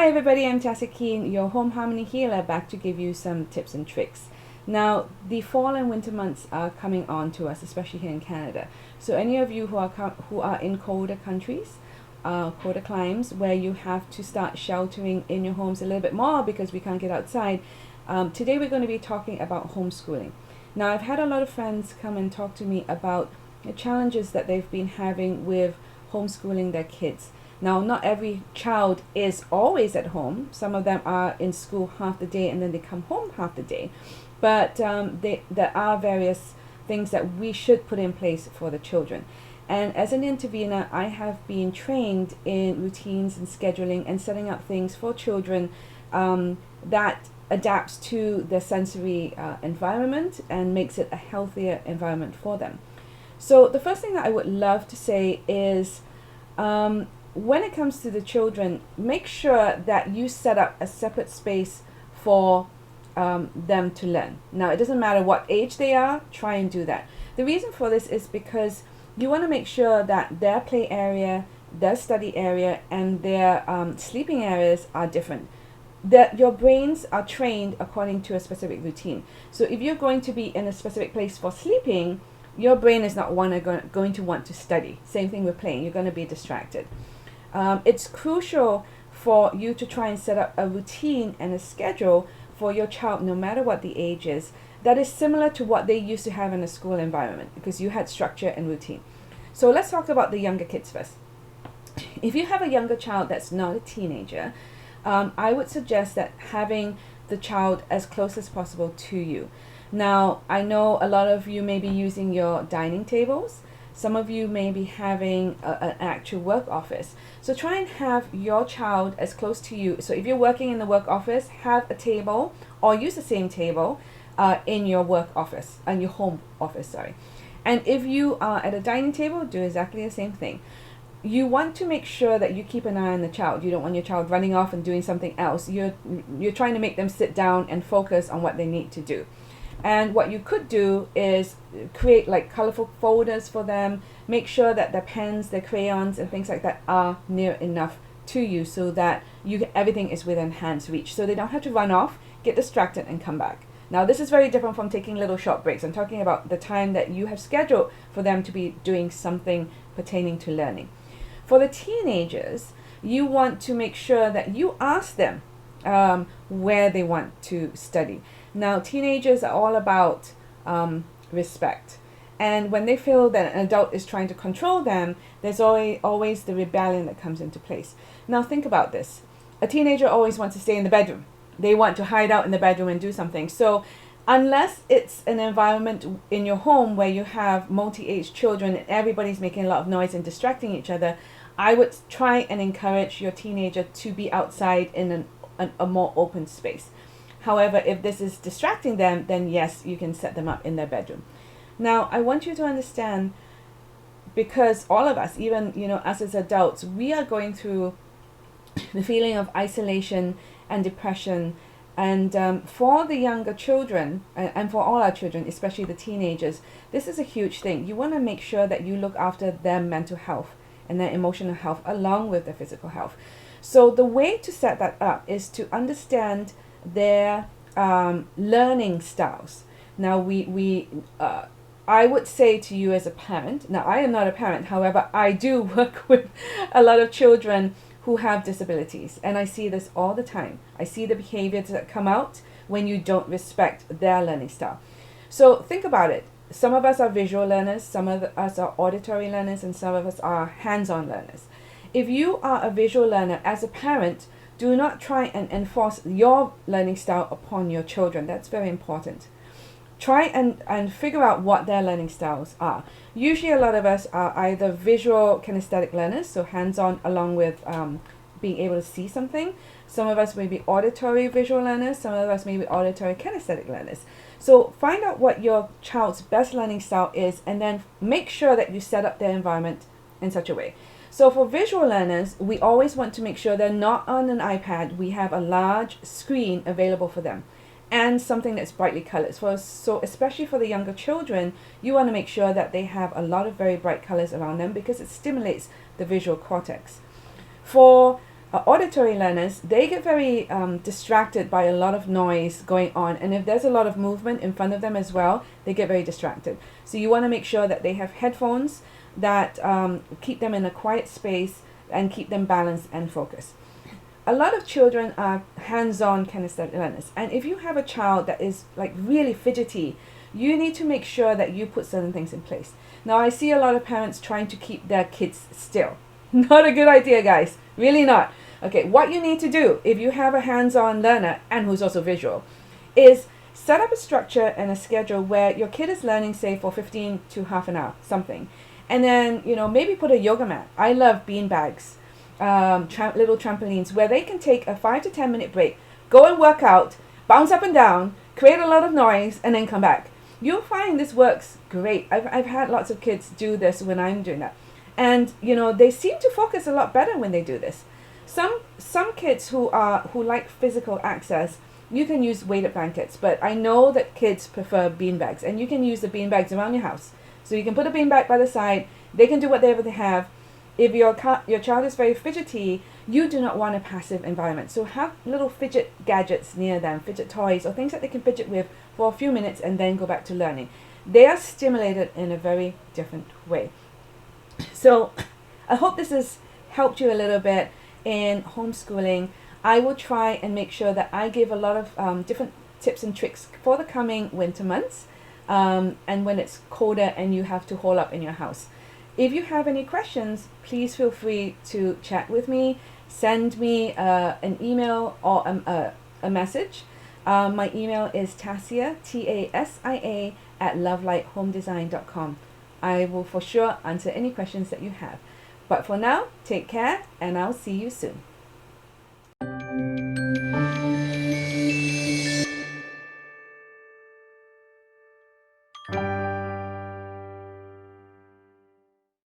Hi everybody, I'm Tassie Keen, your home harmony healer, back to give you some tips and tricks. Now, the fall and winter months are coming on to us, especially here in Canada. So any of you who are in colder countries, colder climes, where you have to start sheltering in your homes a little bit more because we can't get outside, today we're going to be talking about homeschooling. Now, I've had a lot of friends come and talk to me about the challenges that they've been having with homeschooling their kids. Now, not every child is always at home. Some of them are in school half the day and then they come home half the day. But there are various things that we should put in place for the children. And as an intervener, I have been trained in routines and scheduling and setting up things for children that adapts to their sensory environment and makes it a healthier environment for them. So the first thing that I would love to say is, when it comes to the children, make sure that you set up a separate space for them to learn. Now, it doesn't matter what age they are, try and do that. The reason for this is because you want to make sure that their play area, their study area, and their sleeping areas are different. That your brains are trained according to a specific routine. So if you're going to be in a specific place for sleeping, your brain is not going to want to study. Same thing with playing, you're going to be distracted. It's crucial for you to try and set up a routine and a schedule for your child, no matter what the age is, that is similar to what they used to have in a school environment, because you had structure and routine. So let's talk about the younger kids first. If you have a younger child that's not a teenager, I would suggest that having the child as close as possible to you. Now, I know a lot of you may be using your dining tables. Some of you may be having an actual work office. So try and have your child as close to you. So if you're working in the work office, have a table or use the same table in your work office, and your home office, sorry. And if you are at a dining table, do exactly the same thing. You want to make sure that you keep an eye on the child. You don't want your child running off and doing something else. You're trying to make them sit down and focus on what they need to do. And what you could do is create like colorful folders for them. Make sure that their pens, their crayons, and things like that are near enough to you so that everything is within hand's reach. So they don't have to run off, get distracted, and come back. Now, this is very different from taking little short breaks. I'm talking about the time that you have scheduled for them to be doing something pertaining to learning. For the teenagers, you want to make sure that you ask them where they want to study. Now, teenagers are all about respect. And when they feel that an adult is trying to control them, there's always the rebellion that comes into place. Now, think about this. A teenager always wants to stay in the bedroom. They want to hide out in the bedroom and do something. So unless it's an environment in your home where you have multi-age children and everybody's making a lot of noise and distracting each other, I would try and encourage your teenager to be outside in a more open space. However, if this is distracting them, then yes, you can set them up in their bedroom. Now, I want you to understand, because all of us, even us as adults, we are going through the feeling of isolation and depression. And for the younger children, and for all our children, especially the teenagers, this is a huge thing. You want to make sure that you look after their mental health and their emotional health along with their physical health. So the way to set that up is to understand their learning styles. Now, I would say to you as a parent, now I am not a parent, however, I do work with a lot of children who have disabilities, and I see this all the time. I see the behaviors that come out when you don't respect their learning style. So think about it. Some of us are visual learners, some of us are auditory learners, and some of us are hands-on learners. If you are a visual learner, as a parent, do not try and enforce your learning style upon your children. That's very important. Try and figure out what their learning styles are. Usually a lot of us are either visual kinesthetic learners, so hands-on along with being able to see something. Some of us may be auditory visual learners. Some of us may be auditory kinesthetic learners. So find out what your child's best learning style is, and then make sure that you set up their environment in such a way. So for visual learners, we always want to make sure they're not on an iPad. We have a large screen available for them and something that's brightly colored. So especially for the younger children, you want to make sure that they have a lot of very bright colors around them because it stimulates the visual cortex. For Auditory learners, they get very distracted by a lot of noise going on, and if there's a lot of movement in front of them as well, they get very distracted. So you want to make sure that they have headphones that keep them in a quiet space and keep them balanced and focused. A lot of children are hands-on kinesthetic learners, and if you have a child that is like really fidgety, you need to make sure that you put certain things in place. Now, I see a lot of parents trying to keep their kids still. Not a good idea, guys. Really not. Okay, what you need to do if you have a hands-on learner and who's also visual is set up a structure and a schedule where your kid is learning, say, for 15 to half an hour, something. And then, maybe put a yoga mat. I love bean bags, little trampolines where they can take a 5 to 10 minute break, go and work out, bounce up and down, create a lot of noise, and then come back. You'll find this works great. I've had lots of kids do this when I'm doing that. And, they seem to focus a lot better when they do this. Some kids who like physical access, you can use weighted blankets, but I know that kids prefer bean bags, and you can use the bean bags around your house. So you can put a bean bag by the side. They can do whatever they have. If your child is very fidgety, you do not want a passive environment. So have little fidget gadgets near them, fidget toys or things that they can fidget with for a few minutes and then go back to learning. They are stimulated in a very different way. So I hope this has helped you a little bit in homeschooling. I will try and make sure that I give a lot of different tips and tricks for the coming winter months and when it's colder and you have to hole up in your house. If you have any questions, please feel free to chat with me. Send me an email or a message. My email is Tasia, Tasia, @lovelighthomedesign.com. I will for sure answer any questions that you have. But for now, take care, and I'll see you soon.